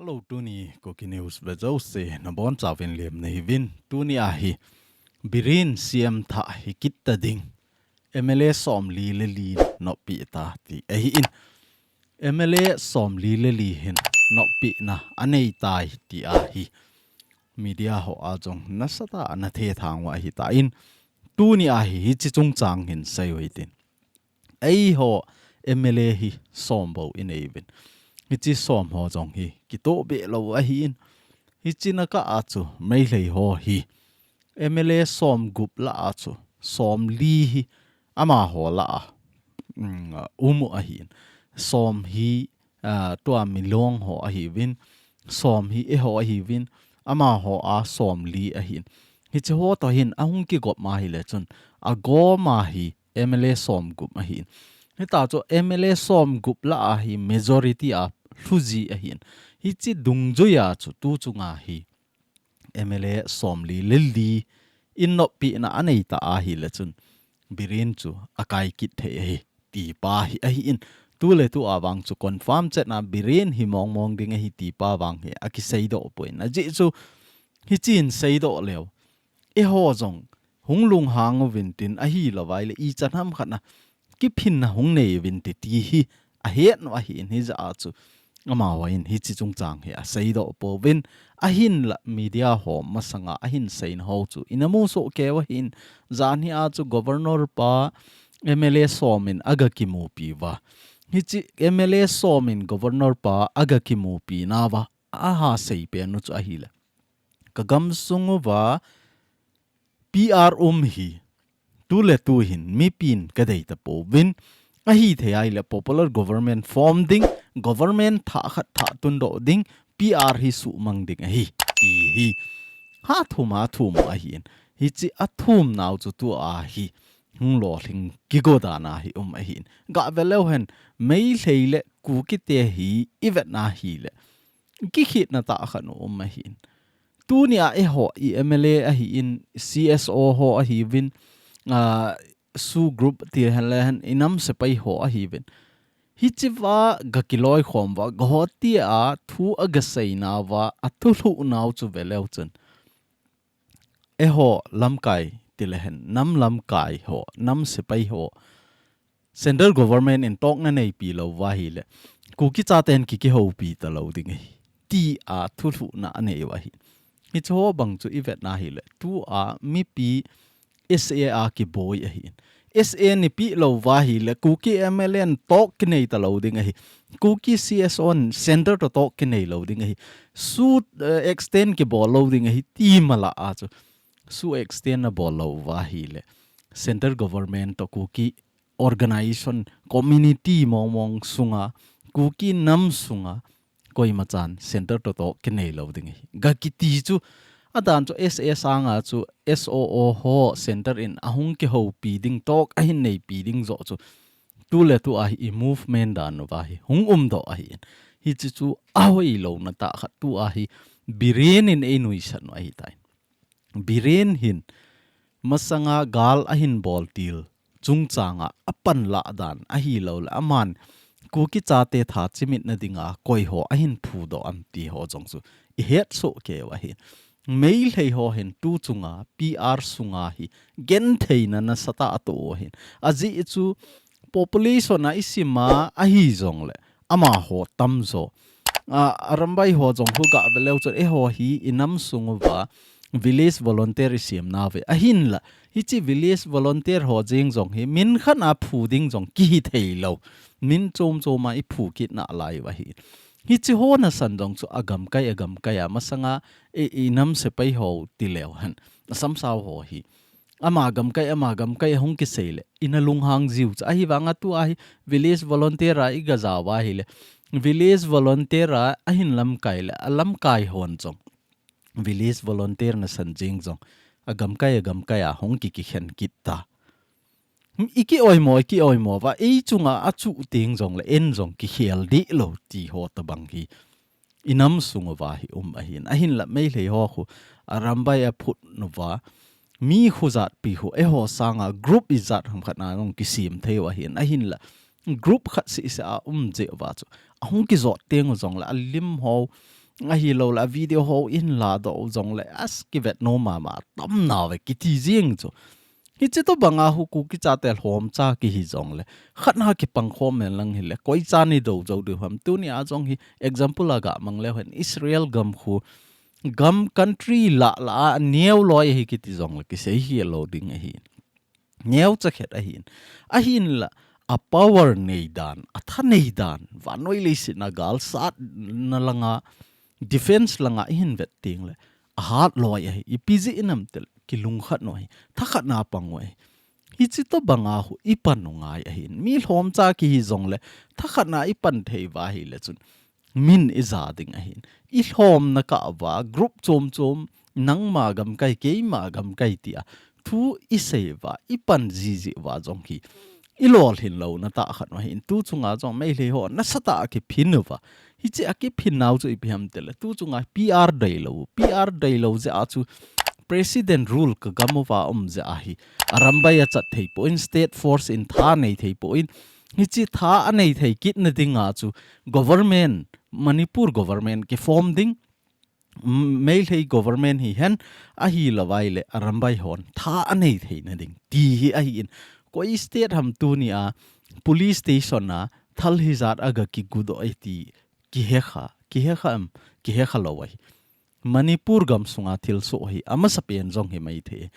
Hello Tuni Kuki News Bezose na bon chawin lem nei vin Tuni a hi Biren CM tha hi kitta ding MLA som li le li no pi ta ti a hi in MLA som li le li hin no pi na anei tai ti a hi media ho a jong na sata na the thang wa hi ta in Tuni a hi chi chung chang hin sai wei tin ai ho MLA hi som bo in even hi chi som ho jong hi ki to be lo a hi in hi chi na ka a chu mai lei ho hi MLA som gup la a chu som li hi ama ho la umu a hi som hi to mi long ho a hi win som hi e ho a hi win ama ho a som li a hi hi chi ho to hin a hung ki gop ma hi le chun a go ma hi MLA som gup a hi hi ta cho MLA som gup la a hi majority a Luzi a hin hi chi dung jo ya chu tu chunga hi MLA som li lili in no pi na anei ta a hi le chun Biren chu akai kit the hi ti pa hi a hi in tu le tu awang chu confirm chet na Biren hi mong mong ding hi ti pa wang hi a ki sei do poin na ji chu hi chin sei do leo e ho jong hung lung hang win tin a hi lo wai le I chan ham khat na ki phin na hung nei win ti ti hi a het no a hi in hi za chu ama wain hi chi chung chang he a sei do po win a hin la media ho masanga a hin sein ho chu inamu so ke wa hin zan hi a chu governor pa MLA somin aga ki mu pi wa hi chi MLA somin governor pa aga ki mu pi na wa a ha sei pe nu chu a hi la ka gam sungu wa PR hi tu le tu hin mi pin ka dei ta po win a hi the ai le popular government form ding government tha khat tha tun do ding PR hi su mang ding hi ti hi ha thum a hi hi chi a thum naw chu tu a hi hung lo hling ki go da na hi a hi ga velo hen mei leile ku ki te hi ivet na hi le ki khit na ta khan a hi tu nia e ho MLA a hi in CSO ho a hi win su group ti han inam se pai ho a hi win hi chiwa gakiloi khom wa Gote a thu agasai na wa athulu naw chu veleu chun e ho lamkai tilehen nam lamkai ho nam se pai ho central government in tok na nei pi lo wa hi le Kuki cha ten ki ho pi ta lo ding ti a thulu na nei wa hi hi cho bang chu ivet na hi le tu a MIPI SA ki boy a hi SA ni pi lo wa hi le Kuki MLN tok ki nei ta lo ding hi Kuki CSO center to tok ki nei lo ding hi su extend ki bo lo ding hi ti mala a chu su extend na bo lo wa hi le center government to Kuki organization community mong sunga Kuki nam sunga koi machan center to tok ki nei lo ding hi ga ki ti chu adan cho SA sanga chu SOO ho center in ahung ke ho pi ding tok a hin nei pi ding zo chu tu le tu a hi movement dan wa hi hung do a hi chi chu awai lo na ta kha tu a hi Biren in enui san wa hi tai Biren hin masanga gal a hin bol til chung changa apan la dan a hi lo la aman Kuki cha te tha chimit na dinga koi ho a hin phu do am ti ho jong chu I het so ke wa hi mail hei ho hen tu chunga PR sunga hi GENTHEI na sata ato hin aji chu population na isima a hi jong le ama ho tam zo arambai ho jong hu ga veleu chu e ho hi inam sungu wa village volunteerism na ve a hin la hi chi village volunteer ho jing jong hi min khana phu ding jong ki hi thei lo min chom choma I phu kit na lai wa hi hi chi ho na san dong chu agam kai masanga e nam se pai ho ti lew han sam saw ho hi ama gam kai hung ki seile ina lung hang jiu cha hi wanga tu a hi village volunteer a I gaza wa hi le village volunteer a hin lam kai hon chong village volunteer na san jing jong agam kai a hung ki khen kitta iki oi mo wa e chunga achu ting jong le en jong ki khel di lo ti ho ta bang hi inam sunga wa hi a hin la mei le ho khu arambai a phut no wa mi khuzat pi hu e ho sanga group izat ham khat na ngong ki sim thei wa hin a hin la group khat si sa je wa chu hung ki zo teng jong la lim ho a hi lo la video ho in la do zong le as ki vet no ma tam na ve ki ti jing chu hi che to banga hu ku ki cha tel hom cha ki hi zong le khat na ki pang khom men lang hi le koi cha ni do zo du ham tu ni a zong hi example aga mang le hen Israel gam khu gam country la new loi hi ki ti zong le ki sei hi lo ding a hi new cha khet a hin la a power nei dan a tha nei dan wa noi le si na gal sat na langa defense langa hin vet ting le a hat loi a hi pg inam tel ki lung khat noi tha khat na pangoi hi chi to banga hu ipan no ngai a hin mi hlom cha ki hi zong le tha khat na ipan thei wa hi le chun min iza ding a hin I hlom na ka wa group chom nang ma gam kai ke ma gam kai tia thu I se wa ipan ji wa zong ki ilol hin lo na ta khat ma hin tu chunga chong mai le ho na sata ki phin wa hi che a ki phin naw chu iphiam tel tu chunga PR dai lo je a chu president rule ka gamova je a hi arambaya chat thei po in state force in tha nei thei po in hi chi tha anei thei kit na dinga chu government Manipur government ke form ding mail hei government hi hen a hi lawai le arambai hon tha anei thei na ding ti hi a hi in koi state ham tu ni a police station na thal hi zat aga ki gudo ai ti ki he kha lawai Manipur gam sunga thil so hi ama sapen jong hi mai the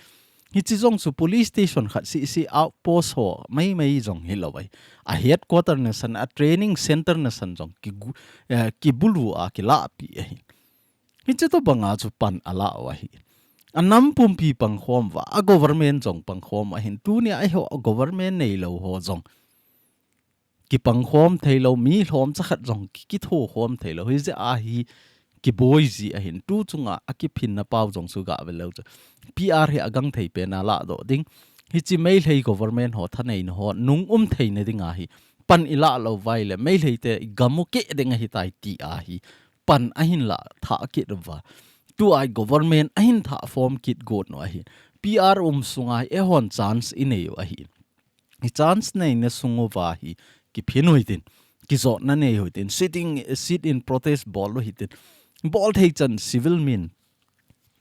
hi chi jong su police station khat si outpost ho mai jong hi lawai a headquarter na san a training center na san jong ki bulu a ki la pi hi hi che to banga chu pan ala wa hi anam pum pi pang khom wa a government jong pang khom a hin tu ni ai ho government nei lo ho jong ki pang khom thei lo mi hlom cha khat jong ki tho khom thei lo hi je a hi ki boy ji a hin tu chunga a ki phin na pau jong su ga ve lo PR he agang thei pe na la do ding hi chi mail hei government ho thanei no ho nung thei na dinga hi pan ila lo vai le mail hei te gamu ke dinga hi tai ti a hi pan a hin la tha ki wa tu ai government a hin tha form kit god no a hi PR sunga e hon chance inei a hi hi chance nei na sungo wa hi ki phinoi din ki zo na nei hoitin sit in protest ball lo hitin ball thei chan civil min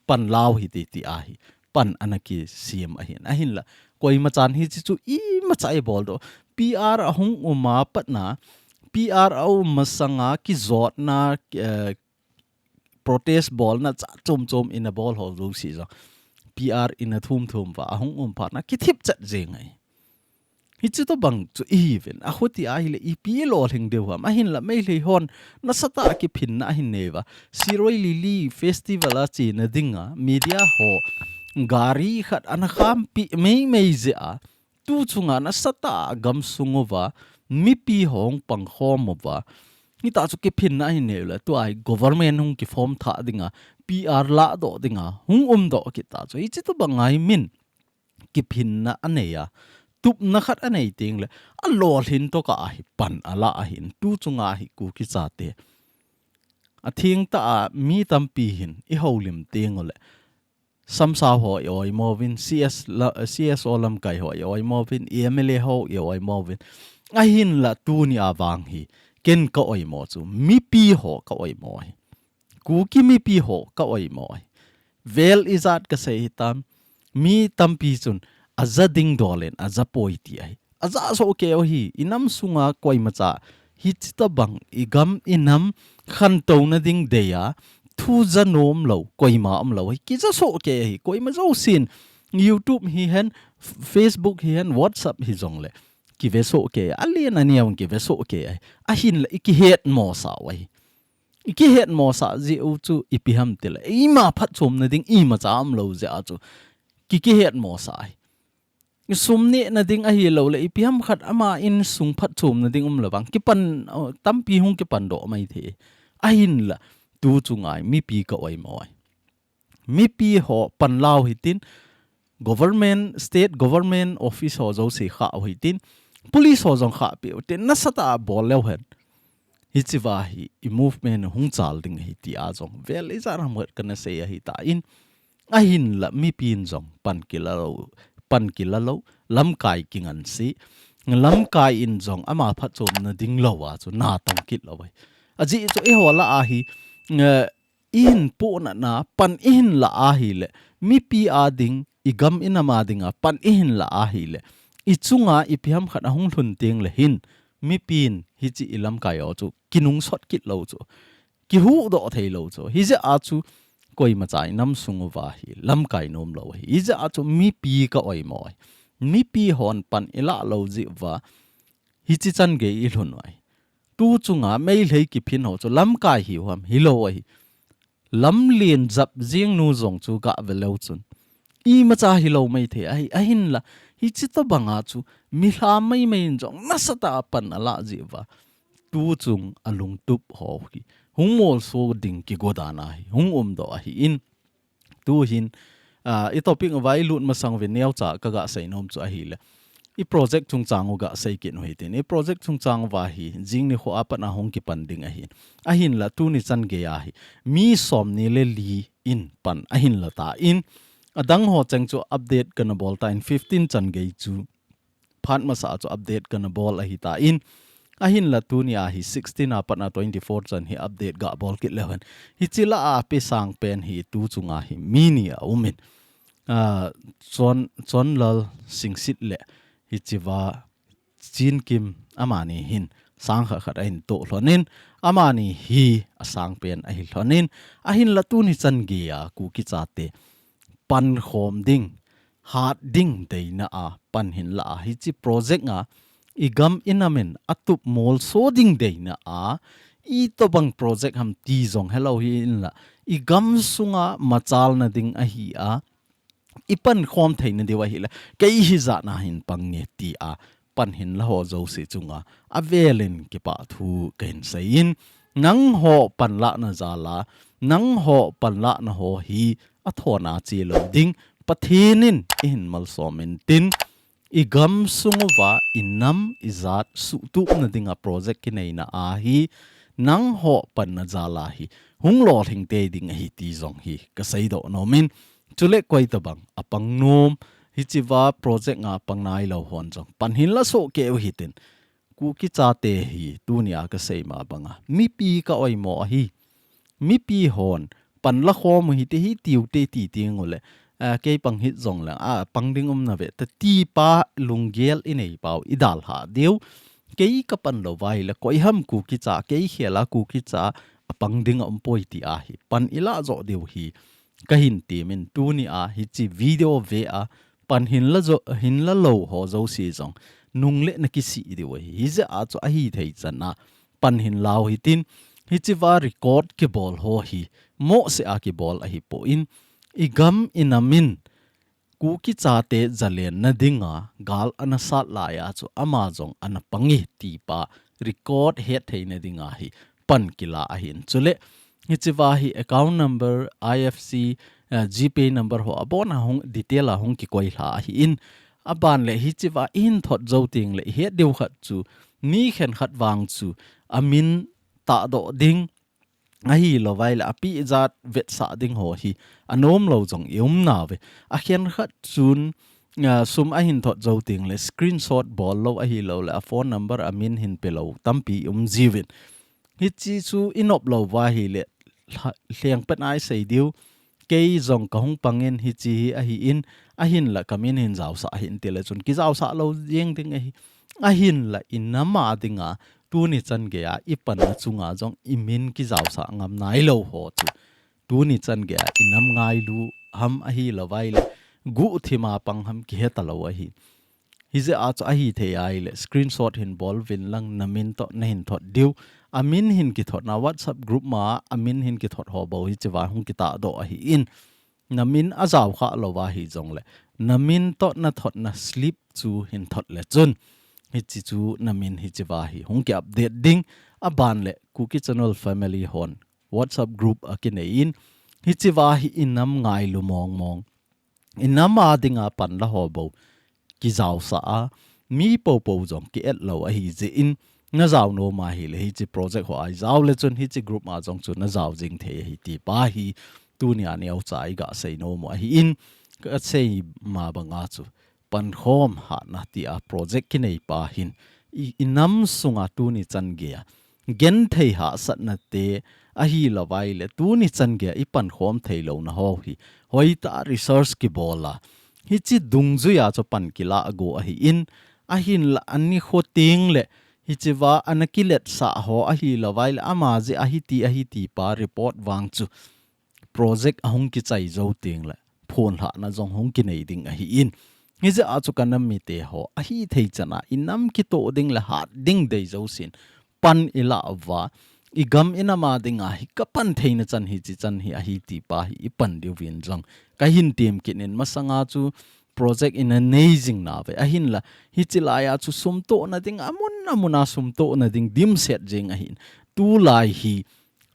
pan lao hi ti a hi pan anaki CM a hin la koi ma chan hi chu I ma chai ball do PR ahung uma patna PR au masanga ki zot na protest ball na cha chom in a ball ho lo si zo PR in a thum wa ahung pa na ki thip chat jengai hi chu to bang chu even a khoti a hi le I pi lo thing de wa ma hin la mai le hon na sata ki phin na hin newa siroi lili festival a chi na dinga media ho gari khat an kham pi mei je a tu chunga na sata gam sungowa MIPI hong pang khom wa ni ta chu ki phin na hin ne la tu ai government hung ki form tha dinga PR la do dinga hung do ki ta chu hi chu to bangai min ki phin na aneya tup na khat anei ting le a lol hin to ka hi pan ala a hin tu chunga hi ku ki cha te a thing ta a mi tampi hin I holim teng ole samsa ho oi movin CS olam kai ho oi movin MLA ho oi movin a hin la tu ni awang hi ken ka oi mo chu mi pi ho ka oi mo hi ku ki mi pi ho ka oi mo vel izat ka sei tam mi tampi chun aza ding dolen aza poiti ai aza so ke hi inam sunga koi macha hi chita bang igam inam khan to na ding deya thu za nom lo koi ma am lo hi ki za so ke hi koi ma zo sin YouTube hi hen Facebook hi hen WhatsApp hi jong le ki ve so ke alien aniam ki ve so ke ai a hin la ki het mo sa wai ki het mo sa ji u chu ipiham tel I ma phat chom na ding I ma cha am lo ja chu ki het mo sa sumni na ding a hi lo le ipiam khat ama in sung phat chum na ding lawang ki pan tampi hung ki pan do mai the a hin la tu chungai mi pi ka oi moi mi pi ho pan lao hitin government state government office ho zo si kha hitin police ho jong kha pe ten na sata bol lew hen hi chiwa hi I movement hung chal ding hi ti a jong vel izar hamot kana se hi ta in a hin la mi pin jong pan kilalo lam kai kingan si lam kai in jong ama phat chom na ding lowa chu na tong kit lawai aji chu e hola a hi in po na pan in la ahile MIPI ading igam inama dinga pan in la ahile ichunga ipiham khat ahung thun ting le hin MIPIn hi chi ilam kayo chu kinung sot kit lo chu ki hu do thei lo chu hi je a chu koi ma chai nam sungu wa hi lam kai nom lo hi je a chu MIPI ka oi moi MIPI hon pan ila lo ji wa hi chi chan ge i hlun wai tu chunga mai lei ki phin ho chu lam kai hi hom hi lo hi lam lien zap jiang nu zong chu ga ve lo chun i ma cha hi lo mai the a hin la hi chi to banga chu mi hla mai mai jong na sata pan ala ji wa tu chung alung tup ho hi hung mol so ding ki godana hi hung do hi in tu hin i topic vai lut ma sang ve neu cha ka ga sai nom chu a hi le i project chung chang ga sai kin hoi tin i project chung chang wa hi jing ni kho apa na hong ki panding a hin la tu ni chan ge ya hi mi som ni le li in pan a hin la ta in adang ho chang chu update kana bol ta in 15 chan ge chu phat ma sa chu update kana bol a hi ta in a hin la tu ni a hi 16 apa na 24 chan hi update ga bol kit lewan hi chila a pe sang pen hi tu chunga hi mi ni a umin chon lal singsit le hi chiwa chin kim amani hin sang kha khat in to hlonin amani hi asang pen a hi hlonin a hin la tu ni chan gi a ku ki cha te pan khom ding hat ding deina a pan hin la hi chi project nga igam inamen atup mol so ding deina a i to bang project ham ti zong hello hi in la igam sunga machal na ding a hi a ipan khom thein dewa hi la kai hi za na hin pang ne ti a pan hin la ho zo se chunga avelin ki pa thu ken sein nang ho pan la na za la nang ho pan la na ho hi a thona chi lo ding pathinin in mal somin tin igam sungwa inam izat su tu na dinga project ki nei na a hi nang ho pan na za la hi hung lo thing te ding hi ti zong hi ka sei do no min chule koi ta bang apang nom hi chiwa project nga pangnai lo hon jong panhin la so ke hi tin ku ki cha te hi tunia ka sei ma banga MIPI ka oi mo hi MIPI hon pan la khom hi te hi tiu te ti ting ole ke pang hit zong la pang ding na ve ta ti pa lunggel inei pau idal ha deu ke ka pan lo vai la koi ham ku ki cha ke khela ku ki cha apang ding poi ti a hi pan ila zo deu hi ka hin ti min tu ni a hi chi video ve a pan hin la lo ho zo si zong nung le na ki si di wa hi za a cho a hi thei chana pan hin lao hi tin hi chi va record ki bol ho hi mo se a ki bol a hi po in igam inamin ku ki cha te zalen na dinga gal ana sat la ya cho ama jong ana pangi ti pa record he thei na dinga hi pan kila a hin chule hi chiwa hi account number IFC GPay number ho abona hong detail a hong ki koi hla hi in aban le hi chiwa in thot zo ting le he deu khat chu ni khen khat wang chu amin ta do ding a hi lo vai la pi zat vet sa ding ho hi anom lo jong yum na ve a khen khat chun sum a hin thot zo ting le screenshot bol lo a hi lo la phone number amin hin pe lo tampi jiwin hi chi chu inop lo wa hi le hliang pen ai sei diu ke zong ka hung pangen hi chi a hi in a hin la kamin hin zaw sa hin te le chun ki zaw sa lo jeng ding a hin la inama dinga tu ni chan ge a ipan na chunga jong imin ki zaw sa ngam nai lo ho chu tu ni chan ge a inam ngai lu ham a hi lo vai le gu thima pang ham ki he ta lo a hi hize a cho a hi the ai le screenshot hin bol vin lang namin to na hin thot diu amin hin ki thot na WhatsApp group ma amin hin ki thot ho bo hi chewa hung ki ta do a hi in namin azaw kha lo wa hi jong le namin to na thot na sleep chu hin thot le chun hi chi chu namin hi chewa hi hung ki update ding aban le Kuki channel family hon WhatsApp group akine in hi chewa hi inam ngai lu mong mong inam a dinga pan la ho bo ki zaw sa a mi po po jong ki et lo a hi je in na zaw no ma hi le hi chi project ho ai zaw le chun hi chi group ma jong chun na zaw jing the hi ti pa hi tu ni a neu chai ga sei no mo hi in ka sei ma banga chu pan khom ha na ti a project ki nei pa hin inam sunga tu ni chan ge GENTHEI ha sat na te a hi lawai le tu ni chan ge ipan khom thei lo na ho hi hoi ta research ki bola hi chi dung zu ya cho pan kila go a hi in a hin la ani kho ting le hi chi wa anakilet sa ho a hi lawai le ama je a hi ti pa report wang chu project ahong ki chai zo ting la phone ha na jong hong ki nei ding a hi in hi je a chu kanam mi te ho a hi thei chana inam ki to ding la hat ding dei zo sin pan ila wa igam inama dinga hi kapan theina chan hi chi chan hi a hi ti pa hi ipan diu win jong ka hin tim kinin masanga chu project in amazing na ve a hin la hi chi la ya chu sumto na ding amuna sumto na ding dim set jing a hin tu lai hi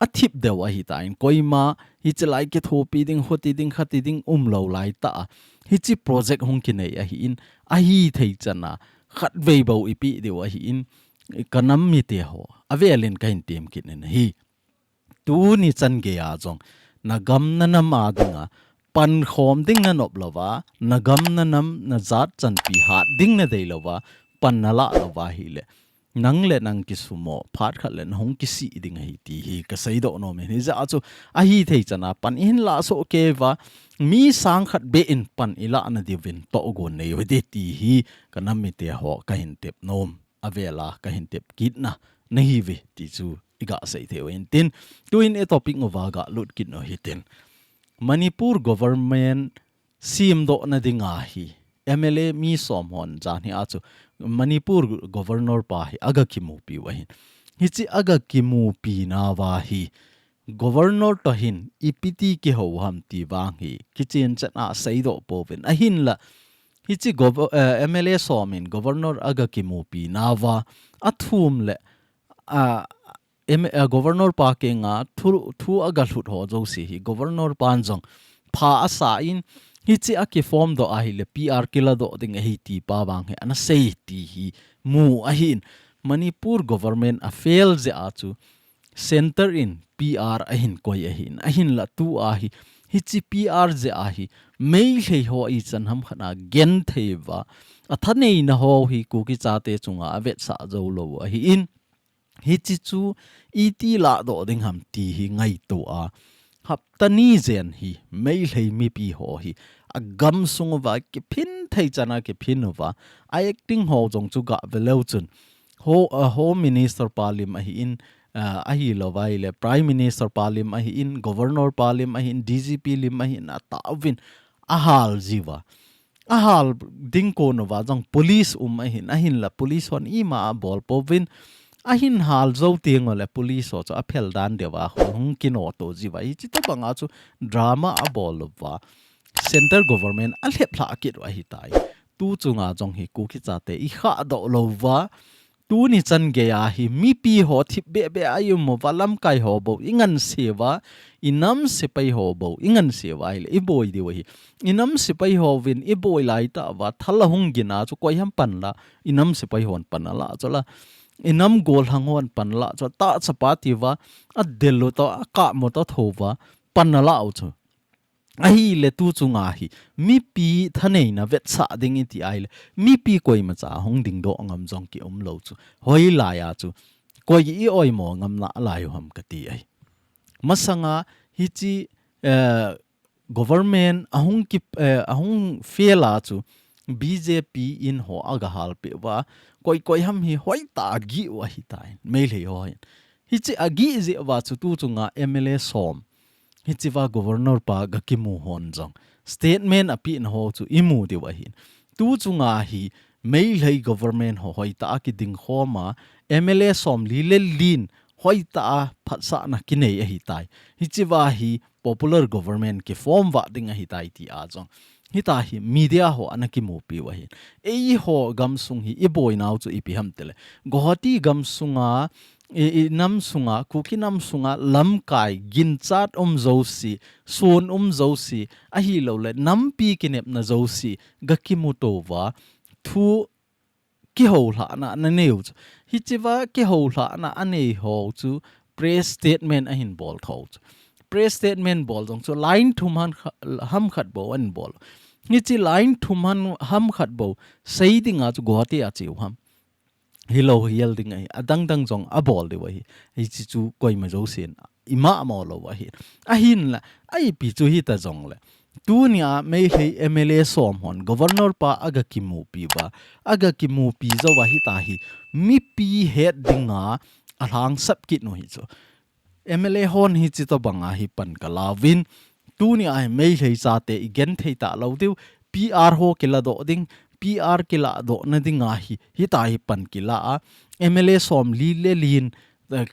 athip dewa hi tain koima hi chalai ke thopi ding hoti ding khati ding lo lai ta hi chi project hong ki nei a hi in a hi thei chana khat vei bo ipi dewa hi in kanam mi te ho avelin kain tem kin en hi tu ni chan ge ya jong na gam na nam a dinga pan khom ding na nop lawa na gam na nam na zat chan pi ha ding na dei lawa pan na la lawa hi le nang le nang ki sumo phat khat le hong ki si ding hi ti hi ka sai do no me ni za chu a hi thei chana pan in la so ke wa mi sang khat be in pan ila na di win to go nei we de ti hi kanam mi te ho ka hin tep nom avela ka hin tep kit na nei ve ti chu iga sei the wen tin tuin e topic ngova ga lut kit no hitin Manipur government sim do na dinga hi MLA mi som hon jan hi achu Manipur governor pa hi aga ki mu pi wa hin hi chi aga ki mu pi na wa hi governor to hin ipiti ki ho ham ti wang hi kitchen chana sei do po ven a hin la hi chi MLA somin governor aga ki mu pi na wa athum le governor pa ke nga thu aga hlut ho jo si hi governor pan jong pha asa in hi chi a ki form do a hi le PR kila do ding hi ti pa wang he ana sei ti hi mu a hin Manipur government a fail je a chu center in PR a hin koi a hin la tu a hi chi PR je a hi mei hei ho I chan ham khana GENTHEI wa a thanei na ho hi Kuki cha te chunga avet sa zo lo a hi in hi chi chu iti la do ding ham ti hi ngai to a hap tani zen hi mei hei MIPI ho hi a gam sung wa ki phin thei chana ki phin wa a acting ho jong chu ga velo chun home minister palim a hi in a hi lowai le prime minister palim a hi in governor palim a hi in DGP lim a hi in a tawin a hal jiwa a hal ding ko no wa jong police a hin la police hon I ma bol povin a hin hal zo tiang le police ho cho a phel dan dewa hong kino to jiwa I chi to banga chu drama a bol wa center government a lep la kit wa hi tai tu chunga jong hi Kuki cha te I kha do lo wa tu ni chan ge ya hi MIPI ho thip be ayum mo walam kai ho bo ingan sewa inam se pai ho bo ingan sewa ile I boy di wa hi inam se pai ho win I boy lai ta wa thala hung gina chu koi ham pan la inam se pai hon pan la chola inam gol hangon pan la cho ta chapati wa a delu to a ka mo to thova pan la au chu ahi le tu chunga hi MIPI thanei na vet sa ding iti ai le MIPI koi ma cha hong ding do ngam jong ki lo chu hoi la ya chu koi I oi mo ngam na la yu ham ka ti ai masanga hi chi government ahung fela chu BJP in ho aga hal pe wa koi ham hi hoi ta gi wa hi tai me le ho hi chi agi je wa chu tu chunga MLA som hi chi wa governor pa ga ki mu hon jong statement api in ho chu imu de wa hin tu chunga hi mei lei government ho hoi ta ki ding khoma MLA som li le lin hoi ta phatsa na ki nei hi tai hi chi wa hi popular government ki form wa ding hi tai ti a jong hi ta hi media ho anaki mu pi wa hin ei ho gam sung hi I boy naw chu ipi ham tele Gote gam sunga nam sunga Kuki nam sunga lam kai gin chat zo si son zo si a hi lo le nam pi kinep na zo si gaki mu to wa thu ki ho la na neu hi chiwa ki ho la na ane ho chu press statement a hin bol tho press statement bol jong chu line thum ham khat bo an bol ni chi line thum ham khat bo sei dinga chu Gote a chiu ham hello hiel ding ai adang jong abol de wa hi chi chu koi ma zo sen ima mo lo wa hi a hin la ai pi chu hi ta jong le tu nia me he MLA som hon governor pa aga ki mu pi ba aga ki mu pi zo wa hi ta hi mi pi head dinga a hang sap ki no hi chu MLA hon hi chi to banga hi pan ka lawin tu ni ai me he cha te igen thei ta lo deu PR ho ke la do ding PR ke la do na dinga hi ta hi pan ki la a MLA som li le lin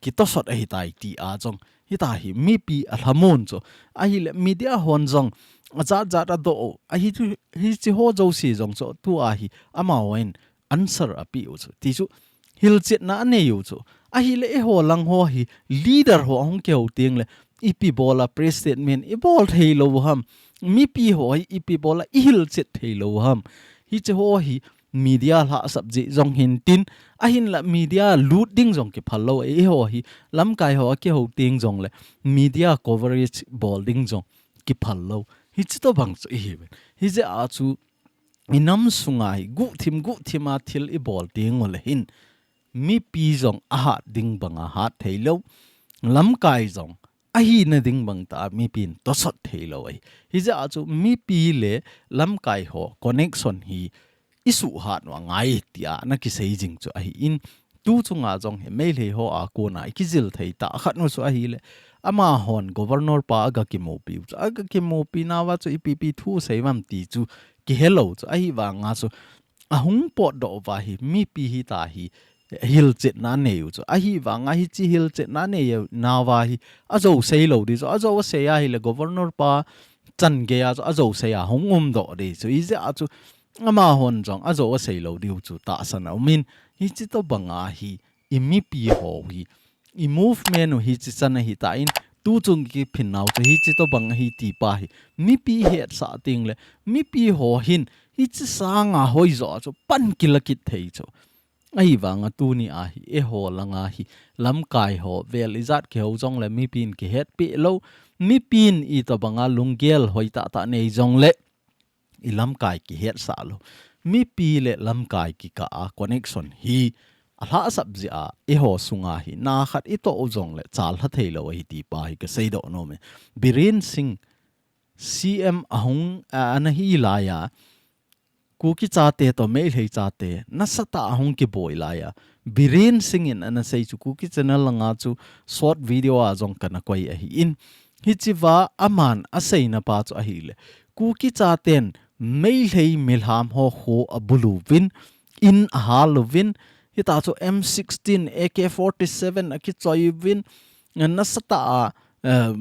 ki to sot hi tai ti a jong hi ta hi mi pi a hamun cho a hi le media hon jong za do a hi chi ho zo si jong cho tu a hi ama wen answer a pi u ti chu hil chit na ne yu chu a hi le ho lang ho hi leader ho hong ke ho ting le ipi bola press statement i bol thei lo ham mi pi ho hi ipi bola i hil chit thei lo ham hi che ho hi media la sabji jong hin tin a hin la media looting jong ke phalo e ho hi lam kai ho ke ho ting jong le media coverage bolding jong ki phalo hi chi to bang chu hi hi je a chu inam sungai gu thima thil i bol ting ole hin mi pi jong a hat ding banga hat theilo lam kai jong a hi na ding bang ta mi pin to sot theilo ai hi ja chu mi pi le lam kai ho connection hi isu hat wa ngai tia na ki sei jing chu a hi in tu chunga jong he me le ho a ko na ki jil thei ta khat no chu a hi le ama hon governor pa aga ki mo pi aga ki mo pi na wa chu ipp thu sei mam ti chu ki hello chu a hi wa nga chu a hung pot do wa hi mi pi hi ta hi hil chet na ne chu a hi wa nga hi chi hil chet na ne na wa hi a zo sei lo di zo a zo se ya hi le governor pa chan ge ya a zo se ya hung do de chu i ja chu ama hon jong a zo sei lo di chu ta san au min hi chi to banga hi i mi pi ho hi i movement hi chi chan hi ta in tu chung ki phin naw chu hi chi to bang hi ti pa hi mi pi he sa ting le mi pi ho hin hi chi sanga hoi zo chu pan kilakit thei chu ai wanga tu ni a hi e ho langa hi lam kai ho vel izat ke ho jong le mi pin ki het pi lo mi pin i to banga lunggel hoi ta nei jong le i lam kai ki het sa lo mi pi le lam kai ki ka a connection hi ala sabji a e ho sunga hi na khat i to jong le chal ha thei lo hi ti pa hi ka sei do no me Biren Singh CM ahung ana hi la ya Kuki chate to me hei chate na sata ahung ki boy la ya Biren Singh in ana sei chu Kuki channel langa chu short video a jong kana koi a hi in hi chiwa aman a sei na pa chu a hi le Kuki chaten me hei milham ho ho abulu win in a halovin hi ta chu M16 AK47 a ki choi win na sata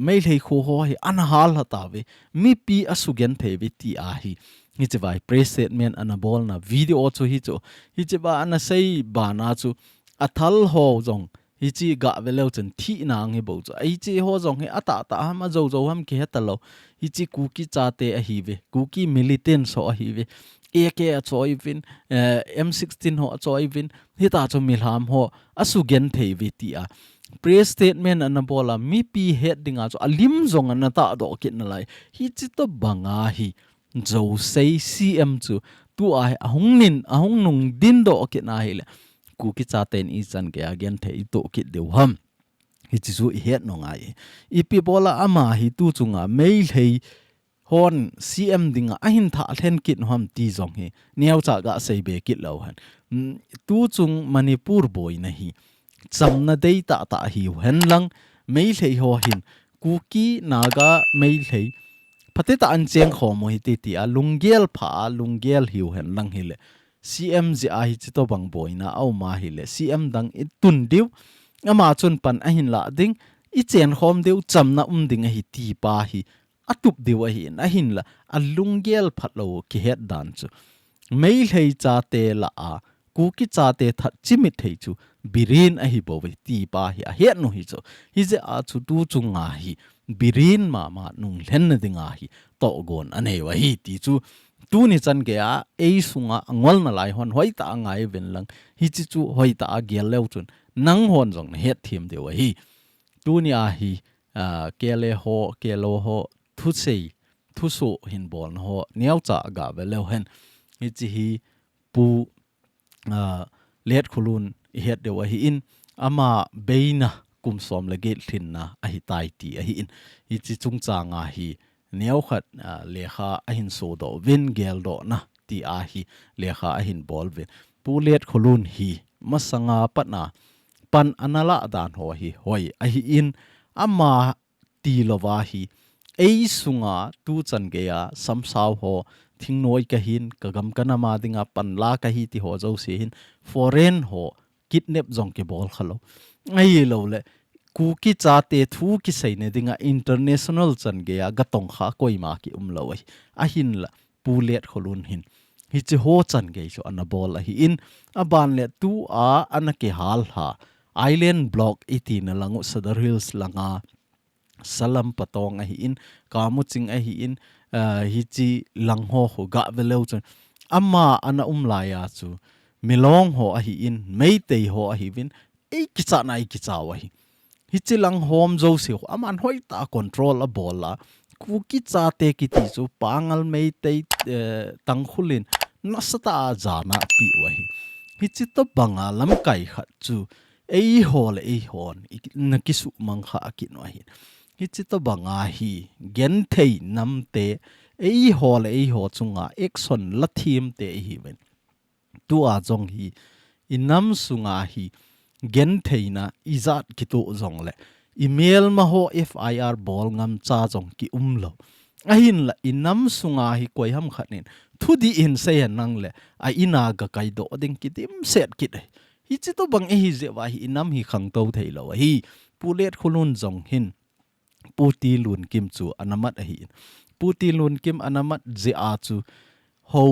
me hei kho ho hi an hal hata we mi pi asugen thewi ti a hi hi che vai press statement ana bol na video chu hi che ba ana sei ba na chu athal ho jong hi chi ga velo chen thi na nge bo chu ai chi ho jong he ata ta ma zo ham ke hetalo hi chi Kuki chate a hi we Kuki militant so a hi we AK a choi win M16 ho choi win hi ta chu milham ho asugen thewi ti a press statement ana bola mi pi heading a chu alim zong ana ta do kit na lai hi chi to banga hi zo sei CM chu tu a ahung nung din do kit na hi le Kuki chaten i chan ke again thei to kit deu ham hi chi chu i het no ngai ipi bola ama hi tu chunga mail hei hon CM dinga ahin tha thlen kit ham ti zong he niau cha ga sei be kit lo han tu chung Manipur boy na hi chamna dei ta hi hen lang mail hei ho hin Kuki naga mail hei phate ta an cheng kho mo hi ti a lunggel pha lunggel hiu hen lang hi le CM ji a hi chito bang boy na au ma hi le CM dang i tun diu ama chun pan a hin la ding i chen khom deu chamna ding a hi ti pa hi atup deu a hi na hin la a lunggel phat lo ki het dan chu mail hei cha te la a Kuki cha te that chimit thei chu Biren a hi bo we ti pa hi a het no hi chu hi je a chu tu chu nga hi Biren ma nung hlen na dinga hi to gon anei wa hi ti chu tu ni chan ge a e sunga angol na lai hon hoi ta ngai ven lang hi chi chu hoi ta gel leu chun nang hon jong na het thim de wa hi tu ni a hi kelo ho thu sei thu so hin bol ho niau cha ga ve leu hen hi chi hi pu let khulun hiat de wa hi in ama beina kum som la gel thin na a hi tai ti a hi in hi chi chung changa hi neu khat lekha a hin so do vin gel do na ti a hi lekha a hin bol ve pulet khulun hi masanga patna pan anala dan ho hi hoi a hi in ama ti lova hi ei sunga tu chan ge ya samsau ho thing noi ka hin ka gam kana ma dinga pan la ka hi ti ho zo se hin foreign ho kidnap jong ke bol khalo ai lo le Kuki cha te thu ki sei ne dinga international chan ge ya gatong kha koi ma ki lo a hin la pulet kholun hin hi chi ho chan ge cho ana bol a hi in aban le tu a anake hal ha island block 18 na langu sadar hills langa salam patong a hi in kamuching a hi in hi chi langho ho ga velo chon amma ana laya chu milong ho a hi in meitei ho a hi vin ei kicha nai kicha wa hi hi chi lang hom zo se ho aman hoi ta control a bola Kuki cha te ki ti chu pangal meitei tangkhulin nasata jana pi wa hi chi to banga lam kai kha chu ei hol ei hon na kisu mang kha ki no hi hi chi to banga hi GENTHEI namte ei hol ei ho chunga action la thim te hi ven tu a jong hi inam sunga hi GENTHEI na izat ki tu jong le email ma ho FIR bol ngam cha jong ki lo ahin la inam sunga hi koi ham khanin thu di in se nang le a ina ga kai do ding ki dim set ki dai hi chi to bang e hi je wa hi inam hi khang to thei lo hi pulet khulun jong hin puti lun kim chu anamat a hi puti lun kim anamat je a chu ho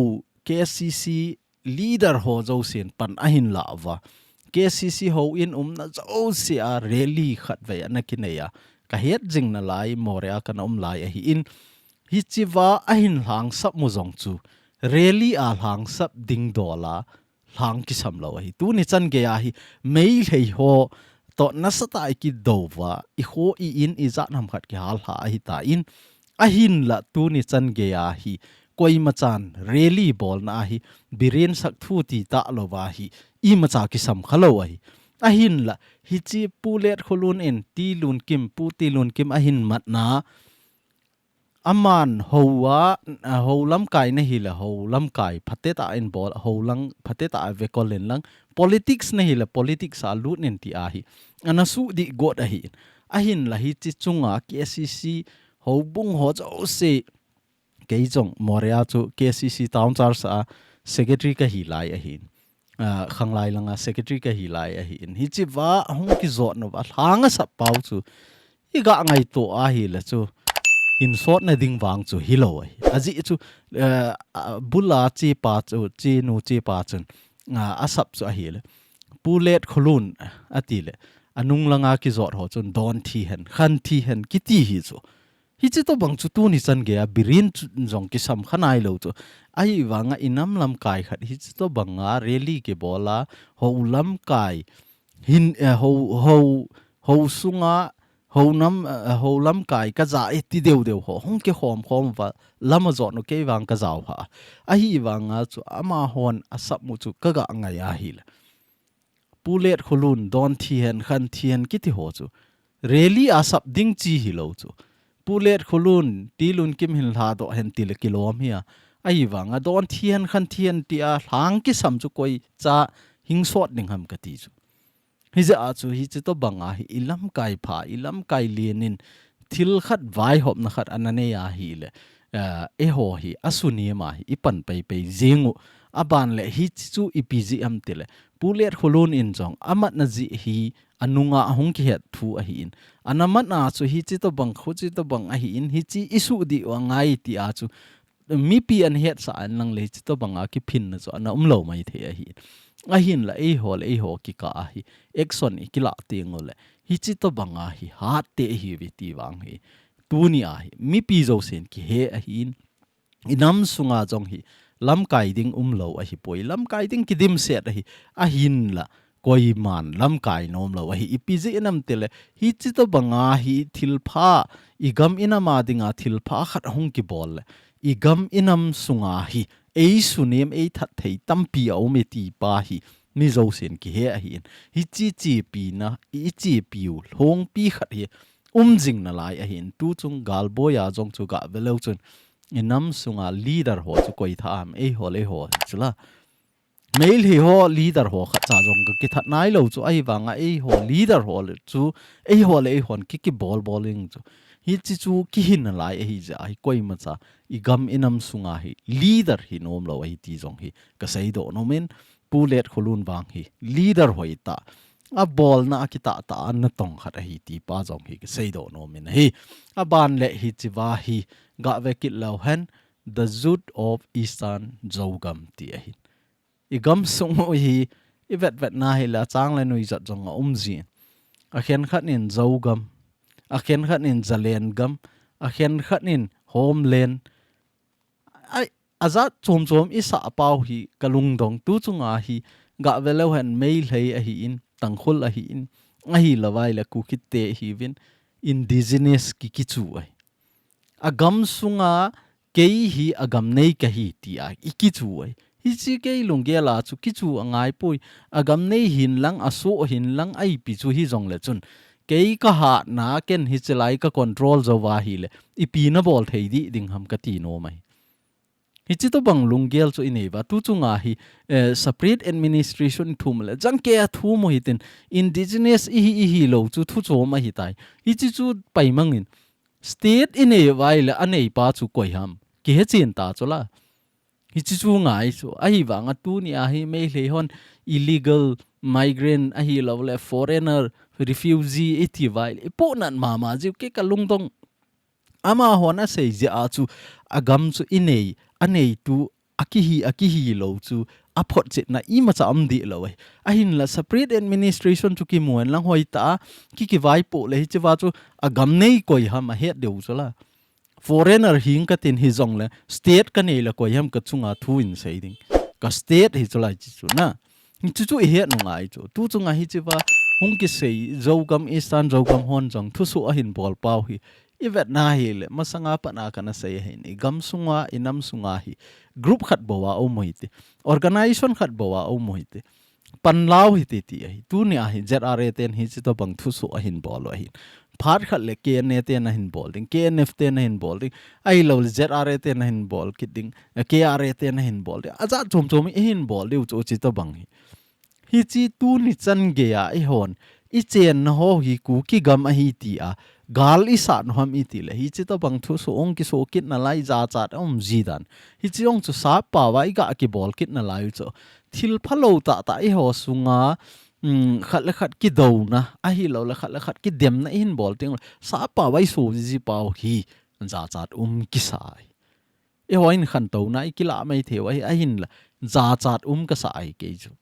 KCC leader ho zo sin pan ahin la wa KCC ho in na zo si a rally khat ve anakineya ka het jing na lai morea kan lai a hi in hi chiwa ahin hlang sap mu jong chu rally a hlang sap ding dola hlang ki sam lo hi tu ni chan ge ya hi mei lei ho to nasata ki dowa I ho I in I za nam khat ki hal ha hi ta in ahin la tu ni chan ge ya hi koi machan rally bol na hi Biren sak thu ti ta lo wa hi I macha ki sam khalo hi ahin la hi chi pulet khulun en ti lun kim pu ti lun kim ahin mat na aman howa ho lam kai na hi la ho lam kai phate ta in bol ho lang phate ta ve kolen lang politics na hi la politics a lut nen ti a hi ana su di god a hi ahin la hi chi chunga KCC ho bung ho zo se kei jong morea chu KCC town charge a secretary ka hi lai a hi khang lai langa secretary ka hi lai a hi hi chi wa hong ki zo no wa hanga sa pau chu I ga ngai to a hi la chu hin sort na ding wang chu hilo aji chu bula chi pa chu chi nu chi pa chun asap chu a hi le pulet khulun atile anung langa ki zot ho chun don thi hen khan thi hen ki ti hi chu hi chi to bang chu tu ni chan ge a Biren jong ki sam khanai lo chu ai wanga inam lam kai khat hi chi to banga rally ke bola ho lam kai hin ho sunga ho lam kai ka za ti deu ho hong ke khom wa lama zo no ke wang ka zaw ha a hi wanga chu ama hon asap mu chu ka ga ngai a hi la pulet khulun don thi hen khan thian ki ti ho chu rally asap ding chi hi lo chu pulet khulun tilun kim hin la do hen til kilom hi ai wanga don thian khan thian ti a hlang ki sam chu koi cha hing sot ning ham ka ti chu hi za chu hi chi to banga hi ilam kai pha ilam kai lenin thil khat vai hop na khat anane ya hi le e ho hi asuni ma hi ipan pe zengu aban le hi chu ipgm tile pulet khulun in jong amat na ji hi anunga hong ki het thu a hi in anamat na chu hi chi to bang khu chi to bang a hi in hi chi isu di wa ngai ti a chu MIPI an het sa an lang le chi to banga ki phin na chu ana lo mai the a hi ahin la e ho ki ka hi action ki la tingole hi chi to banga hi hat te hi vi ti wang hi tu ni a hi MIPI zo sen ki he a hin inam sunga jong hi lam kai ding lo a hi poi lam kai ding ki dim set a hi ahin la koi man lam kai nom lo a hi ipj enam tele hi chi to banga hi thilpha igam inama dinga thilpha khat hong ki bol igam inam sunga hi ei sunem ei that thei tampi au me ti pa hi mi zo sen ki he a hi hi chi pi na I chi piu hong pi khat hi jing na lai a hin tu chung gal boya jong chu ga velo chun inam sunga leader ho chu koi tha am e ho chula mail hi ho leader ho kha cha jong ki that nai lo chu ai wanga e ho leader ho chu e ho le hon ki bowling chu hi chi chu ki hin lai hi ja ai koi ma cha I gam inam sunga hi leader hi nom lo ai ti jong hi ka sei do no men pulet khulun wang hi leader hoi ta a ball na kita ta an tong khat hi ti pa jong hi ka sei do no men hi a ban le hi chi wa hi ga ve kit lo hen the zoot of eastern jogam ti hi I gam sung hi I vet na hi la chang le nui zat jong ji a khen khat nin jogam a khen khat nin zalen gam a khen khat nin homeland ai azat chom isa pau hi kalung dong tu chunga hi ga velo han mail hei a hi in tangkhul a hi in a hi lawai la Kuki te hi win indigenous ki chu ai agam sunga kei hi agam nei ka hi ti a ki chu ai hi chi kei lungge la chu ki chu angai pui agam nei hin lang aso hin lang ai pi chu hi jong le chun kei ka ha na ken hi chelai ka control zo wa hi le I pi na bol thei di ding ham ka ti no mai hi chi to bang lunggel chu ineva tu chunga hi separate administration thum le jang ke thu mo hitin indigenous hi lo chu thu cho ma hi tai hi chi chu pai mangin state ineva le anei pa chu koi ham ke chen ta chola hi chi chu ngai chu ai wanga tu ni a hi me le hon illegal migrant a hi lo le foreigner refugee itiwai po nan mama ji ke ka lungdong ama hona sei je a chu agam chu inei anei tu akihi lo chu aphot che na I ma cha am di lo ai a hin la separate administration chu ki muan lang hoi ta ki vai po le hi chewa chu agam nei koi ha ma het deu chola foreigner hing ka tin hi zong le state ka nei la koi ham ka chunga thu in sei ding ka state hi chola chi chu na chu he no ngai chu tu chunga hi chewa hung ki sei zogam eastern zogam hon jong thu su a hin bol pau hi ivet na hi le masanga pa na kana sei hin gam sunga inam sunga hi group khat bowa o moite organization khat bowa o moite panlaw hi ti hi tu ni a hi zra ten hi chi to bang thu su a hin bol a hin phar khat le ke ne te na hin bol ding ke nf te na hin bol ding ai lo zra te na hin bol kiding ke r te na hin bol ding aza chom hin bol deu chu chi to bang hi chi tu ni chan ge ya I hon I chen na ho hi Kuki gam a hi ti a gal isa no ham iti le hi chi to bang thu so ong ki so kit na lai za chat ji dan hi chi ong chu sa pa wa I ga ki bol kit na lai chu thil phalo ta I ho sunga khat ki do na a hi lo la khat ki dem na in bol ting sa pa wai so ji pau hi za chat ki sai e ho in khan to na I ki la mai the wai a hin la za chat ka sa ai ke chu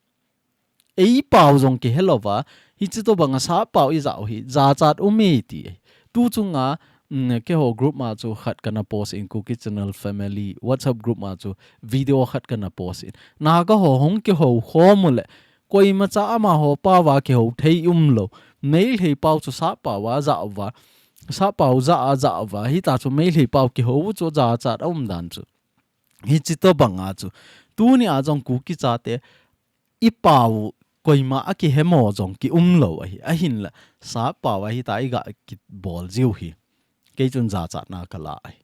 ei pau jong ki helova hi chi to banga sa pau I za hi za chat ti tu chunga ke ho group ma chu khat kana post in Kuki channel family WhatsApp group ma chu video khat kana post in na ga ho hong ke ho khomule koi ma cha ama ho pa wa ke ho thei lo mail hei pau chu sa pa wa sa pau za wa hi ta chu mail hei pau ke ho chu za cha dan chu hi chi to banga chu tu ni a jong Kuki cha te I pau koi ma aki hemo jong ki lo a hin la sa pa wa hi ta I ga ki bol jiu hi ke chun za cha na kala ai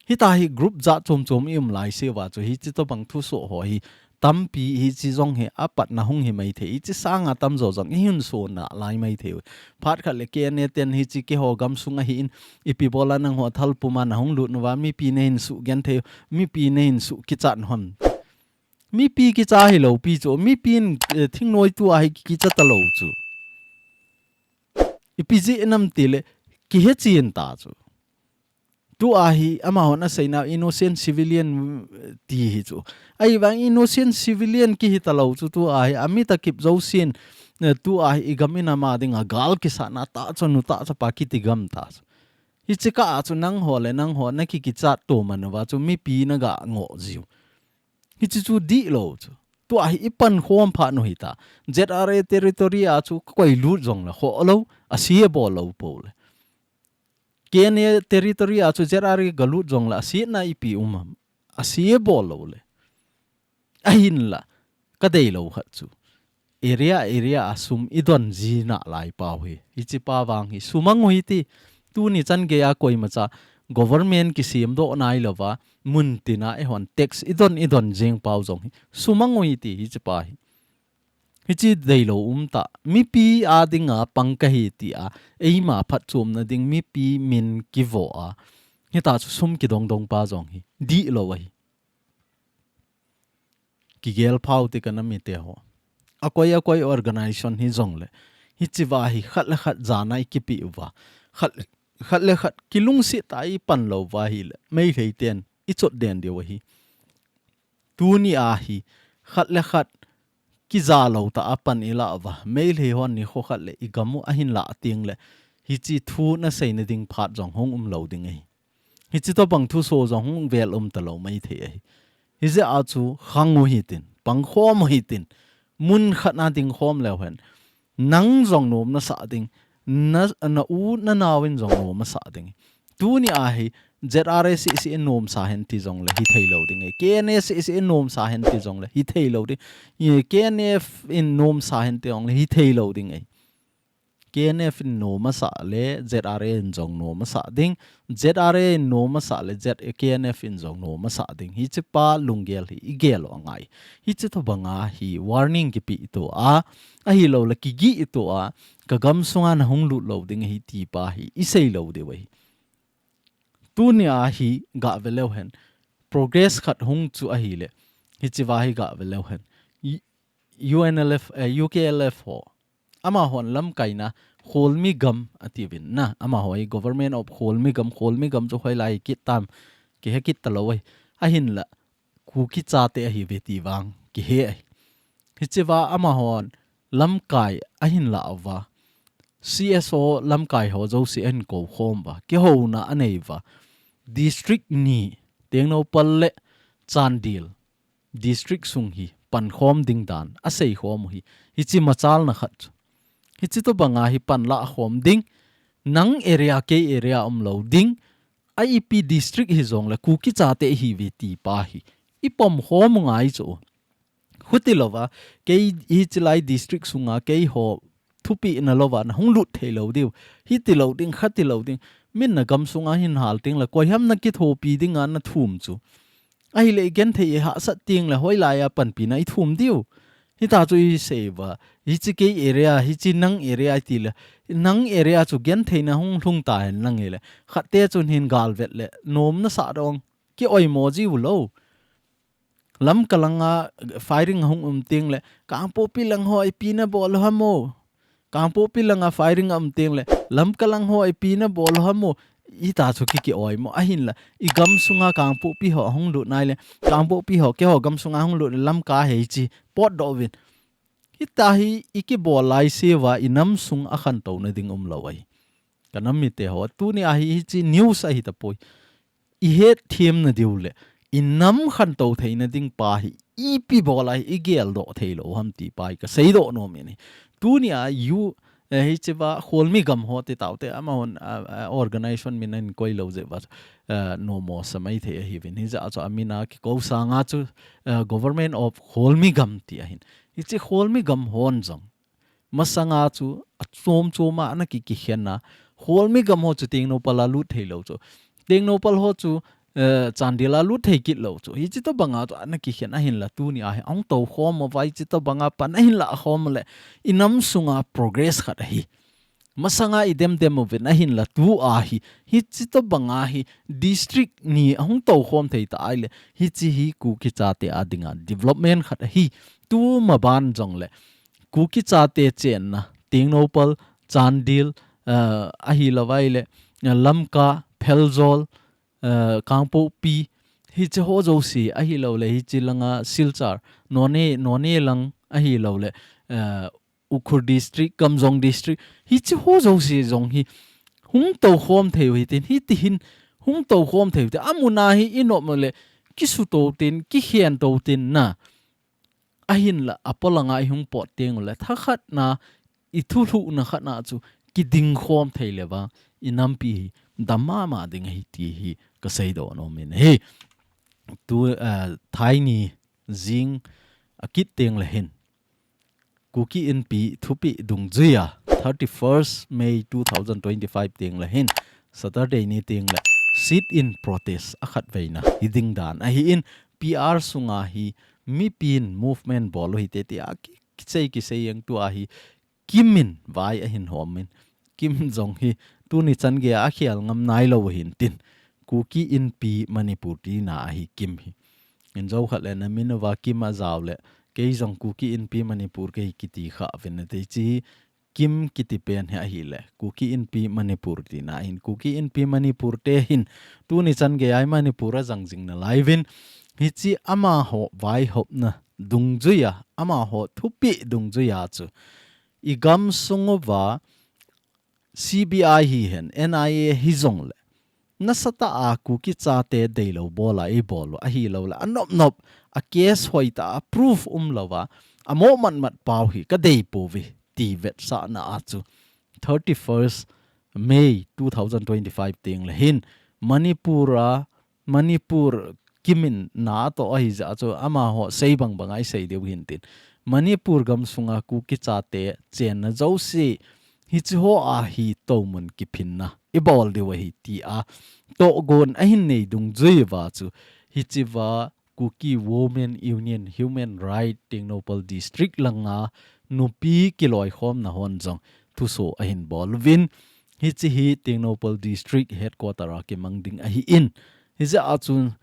hi ta hi group za chom lai se wa chu hi chi to bang thu so ho hi tampi hi chi jong he apat na hung hi mai the I chi sanga tam zo jong hi hun so na lai mai the phat khat le ke ne ten hi chi ke ho gam sunga hi in ipi bola nang ho thal puma na hung lu no wa mi pi ne hin su gen the mi pi ne hin su ki chan hon mi pi ki cha hi lo pi chu mi pin thing noi tu a hi ki cha ta lo chu ipi ji enam tile ki he chin ta chu tu a hi ama hona sei na innocent civilian ti hi chu ai wang innocent civilian ki hi ta lo chu tu a hi ami ta kip zo sin tu a hi gamina ma dinga gal ki sa na ta chu nu ta cha pa ki ti gam ta hi chi ka chu nang ho na ki cha to man wa chu mi pi na ga ngo jiu hi chu di lo chu tu a hi ipan khom pha no hi ta zra territory a chu koi lu jong la ho lo a sie bo lo po le kene territory a chu zra galu jong la si na ipi a sie bo lo le a hin la ka dei lo khat chu area asum idon ji na lai pau hi ichi pa wang hi sumang hui ti tu ni chan ge a koi ma cha government ki sim do nai lova mun tina e hon tax idon jeng pau jong hi sumang hui ti ichi pa hi hichi dei lo ta mi pi a dinga pangka hi ti a ei ma phat chum na ding mi pi min ki vo a hi ta chu sum ki dong pa jong hi di lo hi ki gel phau ti kana mi te ho akoi organization hi jong le hi chiwa hi khat le khat jana ki pi wa khat le khat kilung si tai pan lo wa hi le mei thei ten I chot den de wa hi tu ni a hi khat le khat ki za lo ta apan ila wa mei le hon ni kho khat le igamu a hin la ting le hi chi thu na sei na ding phat jong hong lo ding ai hi chi to bang thu so jong hong vel ta lo mai the ai hi ze a chu khangu hi tin pang khom hi tin mun khat na ding khom le hen nang jong nom na sa ding na u na nawin jong nom sa ding tu ni a hi ZRS is in nom sa hen ti jong le hi thailo ding ai KNS is in nom sa hen ti jong le hi thailo ding KNF in nom sa hen ti jong le hi thailo ding ai KNF in nom sa le ZRA in jong nom sa ding ZRA in nom sa le KNF in jong nom sa ding hi chi pa lungel hi igel angai hi chi to banga hi warning ki pi to a hi lo la ki gi to a ka gam sunga na hung lu lo ding hi ti pa hi isei lo de wei tu ni a hi ga velo hen progress khat hung chu a hi le hi chi wa hi ga velo hen UNLF UKLF ho ama hon lam kaina kholmi gam ativin na ama hoi government of kholmi gam chu hoi lai ki tam ki he kit taloi a hin la kuki cha te hi veti wang ki he hi chewa ama hon lam kai a hin la wa CSO lam kai ho zo si en ko khom ba ki ho na anei wa district ni tengno palle chandil district sung hi pan khom ding dan a sei khom hi chi machal na khat hi chi to banga hi pan la khom ding nang area ke area lo ding IEP district hi zong la kuki cha te hi ve ti pa hi ipom khom ngai chu hutilowa ke hi chilai district sunga ke ho thupi na lova na hung lut thelo diu hi ti lo ding khati lo ding min na gam sunga hin hal ting la koi ham na ki tho pi ding an na thum chu ai le GENTHEI ha sat ting la hoi la ya pan pi na I thum diu hi ta chu I seva hi chi ke area hi chi nang area ti la nang area chu GENTHEI na hung thung ta hen lang ele khatte chun hin gal vet le nom na sa dong ki oi mo ji u lo lam kalanga firing hung ting le kang po pi lang hoi pi na bol hamo kang po pi langa firing ting le lam kalang hoi pi na bol hamo I ta chu ki oi mo a hin la I gam sunga kang po pi ho hung lu nai le kang po pi ho ke ho gam sunga hung lu lam ka he chi pot do win hi ta hi iki bol lai se wa inam sung a khan to na ding lawai kanam mi te ho tu ni a hi chi news a hi ta poi I het thiem na diu le inam khan to theina ding pa hi ipi bolai igel do theilo ham ti pai ka sei do no mi ni tu ni a yu hi chewa kholmi gam ho te taute ama on organization min in koi lo je wa no mo samai the hi vin hi za cho amina ki ko sanga chu government of kholmi gam ti a hin hi che kholmi gam hon jong masanga chu achom choma na ki hiana kholmi gam ho chu ting no pala lu theilo chu ting no pal ho chu chandila lu thei kit lo chu hi chi to banga to na ki hian a hin la tu ni a ong to khom ma vai chi to banga pan a hin la khom le inam sunga progress khat hi masanga idem dem of na hin la tu a hi chi to banga hi district ni ong to khom thei ta ai le hi chi hi ku ki cha te a dinga development khat hi tu ma ban jong le ku ki cha te chen na ting no pal chandil a hi lawai le lamka phelzol kangpo pi hi che ho zo si a hi lo le hi chi langa silchar none lang a hi lo le ukhur district kamjong district hi chi ho zo si jong hi hung to khom theu hi tin hi ti hin hung to khom theu te amuna hi inop le ki su to tin ki hian to tin na a hin la apolanga hung pot teng le tha khat na I thu thu na khat na chu ki ding khom thei le wa inam pi damma ma ding hi ti hi ka sei do no min he tu thai ni jing akit teng le hin Kuki in pi thupi dung zuya 31st May 2025 teng le hin Saturday ni teng le sit in protest akhat veina hiding dan a hi in PR sunga hi MIPI movement bolo hi te ti aki ki sei yang tu a hi kimin vai a hin homin kim jong hi tu ni chan ge a khial ngam nai lo hin tin Kuki in pi Manipur ti na hi kim hi in zo khat le na min wa kim a zaw le ke jong Kuki in pi Manipur ke kiti kha ven te chi kim kiti pen ha hi le Kuki in pi Manipur ti na in Kuki in pi Manipur te hin tu ni chan ge ai Manipur a jang jing na livin hi chi ama ho vai hop na dung juya ama ho thupi dung juya chu igam sungova CBI hi hen NIA hi zong le nasata a Kuki cha te deilo bola Eibol a hi lo la anop nop a case hoita proof lawa amo man mat pau hi ka dei pu vi ti vet sa na a chu 31st May 2025 ting le hin Manipur kimin na to hi za chu ama ho sei bang bangai sei deu hin tin Manipur gam sunga Kuki cha te chen na zo si hi chu ho a hi to mun ki phin na Eibol de wa hi ti a to gon a hin nei dung zui wa chu hi chi wa Kuki Women Union Human Right Tingnopal District langa nupi kiloi khom na hon jong thu so a hin bol win hi chi hi Tingnopal District headquarter a ke mangding a hi in hi za a chun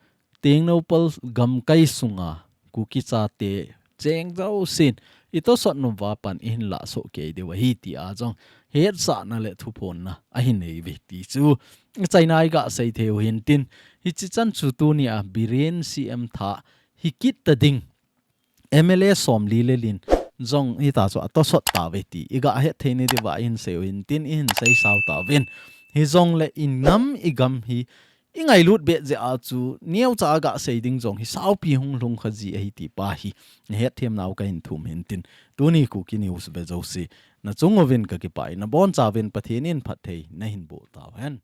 Tingnopal gam kai sunga Kuki cha te cheng zau sin ito sot no wa pan in la so ke de wa hi ti a jong het sa na le thu phon na a hin nei ve ti chu chainai ga sei theu hin tin hi chi chan chu tu ni a Biren CM tha hi kit ta ding MLA som li le lin zong hi ta so to sot ta ve ti iga he the ni de wa in seu in tin in sei sau ta ven hi zong le in ngam igam hi ingai lut be je a chu niau cha ga sei ding jong hi sau pi hung lung khaji a hi ti pa hi he them nau ka in thum hin tin tu ni Kuki news be zo si na chung ovin ka ki pai na bon cha ven pathin in phat thei na hin bo ta hen